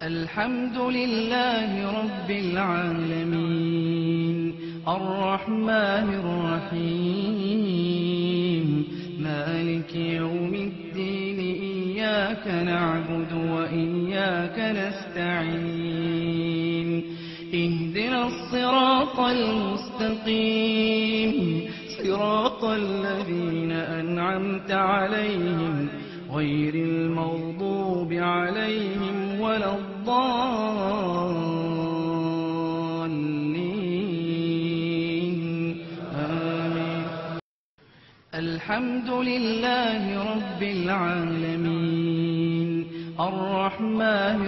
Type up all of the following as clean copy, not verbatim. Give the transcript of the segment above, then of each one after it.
الحمد لله رب العالمين الرحمن الرحيم مالك يوم الدين إياك نعبد وإياك نستعين اهدنا الصراط المستقيم صراط الذين أنعمت عليهم غير المغضوب عليهم ولا الضالين آمين. الحمد لله رب العالمين الرحمن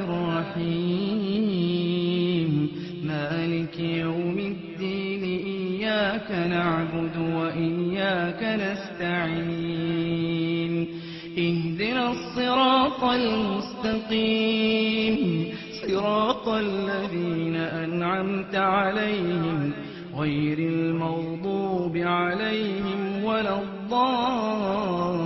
الرحيم مالك يوم الدين إياك نعبد وإياك نستعين اهدنا الصراط المستقيم صراط الذين أنعمت عليهم غير المغضوب عليهم ولا الضالين